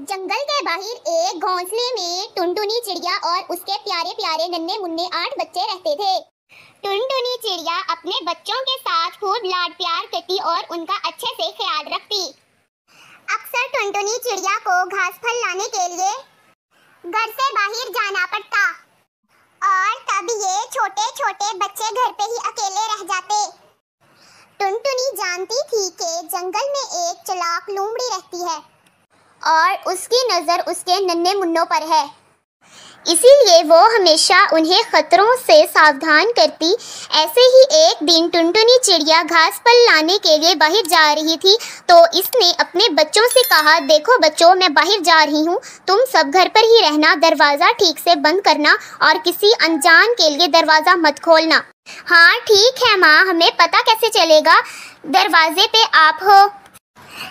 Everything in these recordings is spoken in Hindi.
जंगल के बाहर एक घोंसले में टुनटुनी चिड़िया और उसके प्यारे प्यारे नन्हे मुन्ने 8 बच्चे रहते थे। टुनटुनी चिड़िया अपने बच्चों के साथ खूब लाड प्यार करती और उनका अच्छे से ख्याल रखती। अक्सर टुनटुनी चिड़िया को घास फल लाने के लिए घर से बाहर जाना पड़ता और तब ये छोटे छोटे बच्चे घर पे ही अकेले रह जाते। टुनटुनी जानती थी कि जंगल में एक चालाक लोमड़ी रहती है और उसकी नज़र उसके नन्हे मुन्नों पर है, इसीलिए वो हमेशा उन्हें खतरों से सावधान करती। ऐसे ही एक दिन टुनटुनी चिड़िया घास फल लाने के लिए बाहर जा रही थी तो इसने अपने बच्चों से कहा, देखो बच्चों, मैं बाहर जा रही हूँ, तुम सब घर पर ही रहना, दरवाज़ा ठीक से बंद करना और किसी अनजान के लिए दरवाज़ा मत खोलना। हाँ ठीक है माँ, हमें पता कैसे चलेगा? दरवाजे पे आप हो।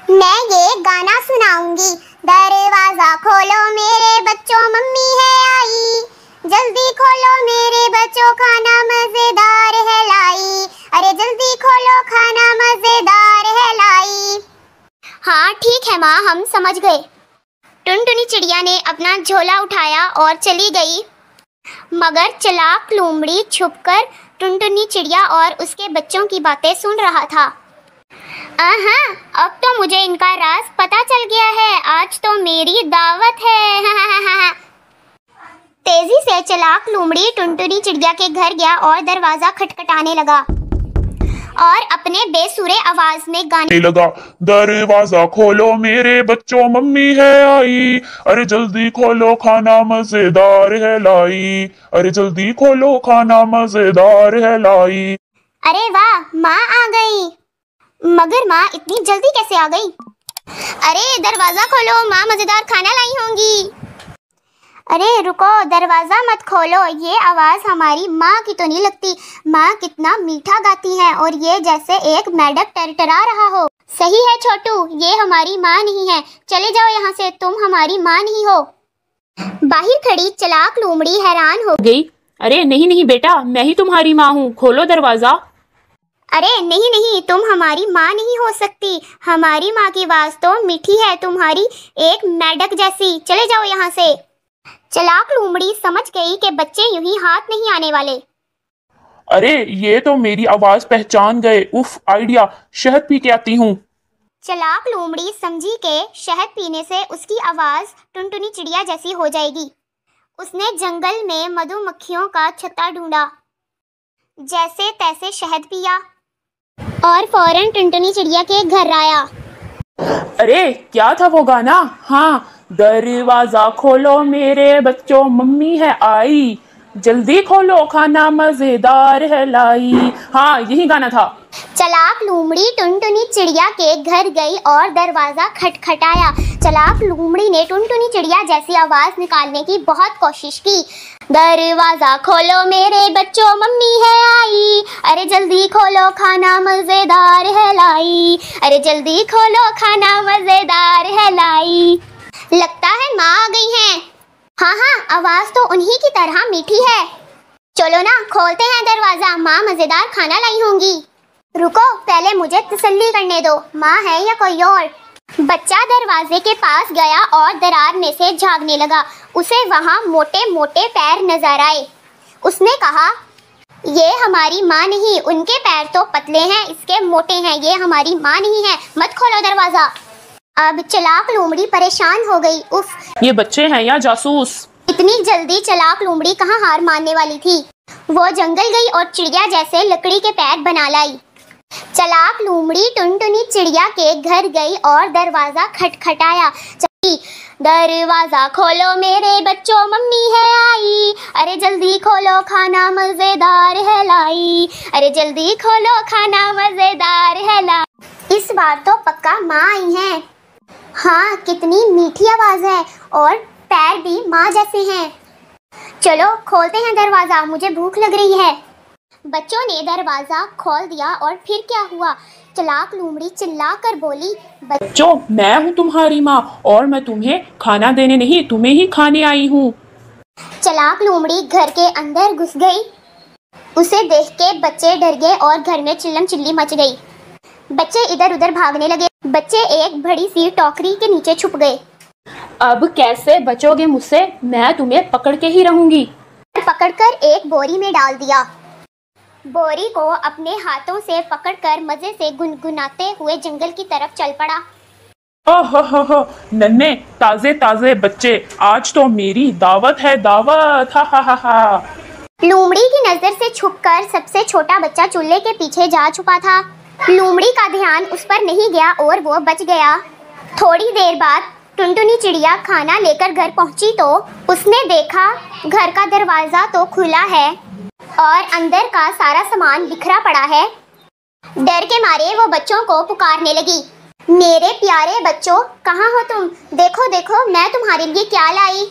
मैं ये गाना सुनाऊंगी, दरवाजा खोलो मेरे बच्चों, मम्मी है आई, जल्दी खोलो मेरे बच्चों, खाना मजेदार है लाई, अरे जल्दी खोलो खाना मजेदार है लाई। हाँ ठीक है माँ, हम समझ गए। टुनटुनी चिड़िया ने अपना झोला उठाया और चली गई, मगर चालाक लोमड़ी छुपकर टुनटुनी चिड़िया और उसके बच्चों की बातें सुन रहा था। अब तो मुझे इनका राज पता चल गया है, आज तो मेरी दावत है। तेजी से चालाक लोमड़ी टुनटुनी चिड़िया के घर गया और दरवाजा खटखटाने लगा और अपने बेसुरे आवाज में गाने लगा, दरवाजा खोलो मेरे बच्चों, मम्मी है आई, अरे जल्दी खोलो खाना मजेदार है लाई, अरे जल्दी खोलो खाना मजेदार है लाई। अरे वाह, माँ आ गई। मगर माँ इतनी जल्दी कैसे आ गई? अरे दरवाजा खोलो, माँ मजेदार खाना लाई होंगी। अरे रुको, दरवाजा मत खोलो, ये आवाज हमारी माँ की तो नहीं लगती। माँ कितना मीठा गाती है और ये जैसे एक मेढक टरटरा रहा हो। सही है छोटू, ये हमारी माँ नहीं है, चले जाओ यहाँ से, तुम हमारी माँ नहीं हो। बाहर खड़ी चालाक लोमड़ी हैरान हो गई। अरे नहीं नहीं बेटा, मैं ही तुम्हारी माँ हूँ, खोलो दरवाजा। अरे नहीं नहीं, तुम हमारी माँ नहीं हो सकती, हमारी माँ की आवाज तो मीठी है तुम्हारी एक मेढक जैसी, चले जाओ यहाँ से। चालाक लोमड़ी समझ गई कि बच्चे यूं ही हाथ नहीं आने वाले। अरे ये तो मेरी आवाज पहचान गए, उफ आइडिया, शहद पी के आती हूँ। चालाक लोमड़ी समझी के शहद पीने से उसकी आवाज टुनटुनी चिड़िया जैसी हो जाएगी। उसने जंगल में मधुमक्खियों का छत्ता ढूंढा, जैसे तैसे शहद पिया और फौरन टुनटुनी चिड़िया के घर आया। अरे क्या था वो गाना? हाँ, दरवाजा खोलो मेरे बच्चों, मम्मी है आई, जल्दी खोलो खाना मजेदार है लाई। हाँ यही गाना था। चालाक लोमड़ी टुनटुनी चिड़िया के घर गई और दरवाजा खटखटाया। चालाक लोमड़ी ने टुनटुनी चिड़िया जैसी आवाज निकालने की बहुत कोशिश की। दरवाजा खोलो मेरे बच्चों, मम्मी है आई, अरे जल्दी खोलो खाना मजेदार है लाई, अरे जल्दी खोलो खाना मजेदार है लाई। लगता है माँ आ गई हैं। हाँ हाँ, आवाज तो उन्हीं की तरह मीठी है। चलो ना, खोलते हैं दरवाजा, माँ मजेदार खाना लाई होंगी। रुको, पहले मुझे तसल्ली करने दो, माँ है या कोई और। बच्चा दरवाजे के पास गया और दरार में से झांकने लगा। उसे वहाँ मोटे मोटे पैर नजर आए। उसने कहा, ये हमारी माँ नहीं, उनके पैर तो पतले हैं, इसके मोटे हैं, ये हमारी माँ नहीं है, मत खोलो दरवाजा। अब चालाक लोमड़ी परेशान हो गई। उफ, ये बच्चे हैं या जासूस? इतनी जल्दी चालाक लोमड़ी कहाँ हार मानने वाली थी। वो जंगल गई और चिड़िया जैसे लकड़ी के पैर बना लाई। चालाक लोमड़ी टुनटुनी चिड़िया के घर गई और दरवाजा खटखटाया। दरवाजा खोलो मेरे बच्चों, मम्मी है आई, अरे जल्दी खोलो खाना मजेदार है लाई, अरे जल्दी खोलो खाना मजेदार है लाई। इस बार तो पक्का माँ आई है। हाँ, कितनी मीठी आवाज है और पैर भी माँ जैसे हैं। चलो खोलते हैं दरवाजा, मुझे भूख लग रही है। बच्चों ने दरवाजा खोल दिया और फिर क्या हुआ? चालाक लोमड़ी चिल्लाकर बोली, बच्चों मैं हूँ तुम्हारी माँ और मैं तुम्हें खाना देने नहीं, तुम्हें ही खाने आई हूँ। चालाक लोमड़ी घर के अंदर घुस गई। उसे देख के बच्चे डर गए और घर में चिल्लम चिल्ली मच गई। बच्चे इधर उधर भागने लगे। बच्चे एक बड़ी सी टोकरी के नीचे छुप गए। अब कैसे बचोगे मुझसे? मैं तुम्हें पकड़ के ही रहूंगी। पकड़कर एक बोरी में डाल दिया। बोरी को अपने हाथों से पकड़कर मजे से गुनगुनाते हुए जंगल की तरफ चल पड़ा। ओहो नन्हे ताजे ताजे बच्चे, आज तो मेरी दावत है, दावत। हा हा हा हा। लोमड़ी की नजर से छुपकर सबसे छोटा बच्चा चूल्हे के पीछे जा छुपा था। लोमड़ी का ध्यान उस पर नहीं गया और वो बच गया। थोड़ी देर बाद टुनटुनी चिड़िया खाना लेकर घर पहुंची तो उसने देखा घर का दरवाजा तो खुला है और अंदर का सारा सामान बिखरा पड़ा है। डर के मारे वो बच्चों को पुकारने लगी, मेरे प्यारे बच्चों, कहाँ हो तुम? देखो देखो मैं तुम्हारे लिए क्या लाई।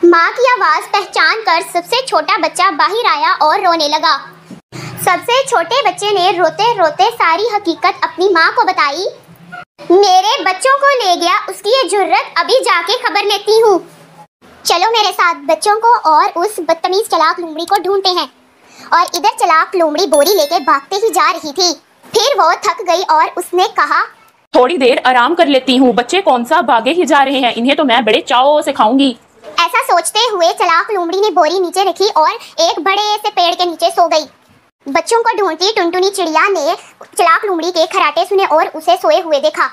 माँ की आवाज पहचान कर सबसे छोटा बच्चा बाहर आया और रोने लगा। सबसे छोटे बच्चे ने रोते रोते सारी हकीकत अपनी माँ को बताई। मेरे बच्चों को ले गया, उसकी ये जुर्रत, अभी जाके खबर लेती हूँ। चलो मेरे साथ, बच्चों को और उस बदतमीज चालाक लोमड़ी को ढूंढते हैं। और इधर चालाक लोमड़ी बोरी लेके भागते ही जा रही थी। फिर वो थक गई और उसने कहा, थोड़ी देर आराम कर लेती हूँ। बच्चे कौन सा भागे ही जा रहे हैं, इन्हें तो मैं बड़े चाव से खाऊंगी। ऐसा सोचते हुए चालाक लोमड़ी ने बोरी नीचे रखी और एक बड़े से पेड़ के नीचे सो गई। बच्चों को ढूंढती टुनटुनी चिड़िया ने चालाक लोमड़ी के खराटे सुने और उसे सोए हुए देखा।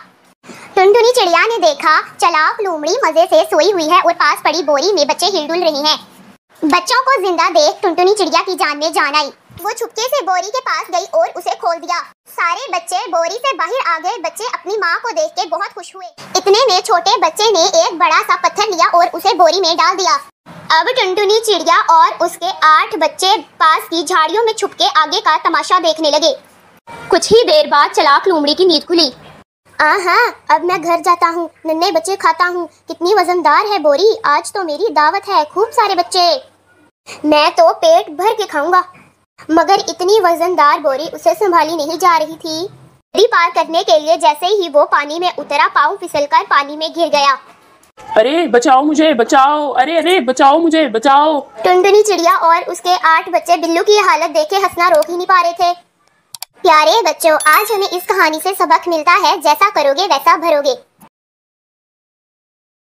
टुनटुनी चिड़िया ने देखा चालाक लोमड़ी मजे से सोई हुई है और पास पड़ी बोरी में बच्चे हिलडुल रहे हैं। बच्चों को जिंदा देख टुनटुनी चिड़िया की जान में जान आई। वो छुपके से बोरी के पास गई और उसे खोल दिया। सारे बच्चे बोरी से बाहर आ गए। बच्चे अपनी माँ को देख के बहुत खुश हुए। इतने में छोटे बच्चे ने एक बड़ा सा पत्थर लिया और उसे बोरी में डाल दिया। अब टुनटुनी चिड़िया और उसके 8 बच्चे पास की झाड़ियों में छुपके आगे का तमाशा देखने लगे। कुछ ही देर बाद चालाक लोमड़ी की नींद खुली। अब मैं घर जाता हूँ, नन्हे बच्चे खाता हूँ। कितनी वजनदार है बोरी, आज तो मेरी दावत है, खूब सारे बच्चे। मैं तो पेट भर के खाऊंगा। मगर इतनी वजनदार बोरी उसे संभाली नहीं जा रही थी। नदी पार करने के लिए जैसे ही वो पानी में उतरा, पाँव फिसलकर पानी में गिर गया। अरे बचाओ मुझे, बचाओ, अरे अरे बचाओ मुझे, बचाओ। टुनटुनी चिड़िया और उसके 8 बच्चे बिल्लू की हालत देखे हंसना रोक ही नहीं पा रहे थे। प्यारे बच्चों, आज हमें इस कहानी से सबक मिलता है, जैसा करोगे वैसा भरोगे।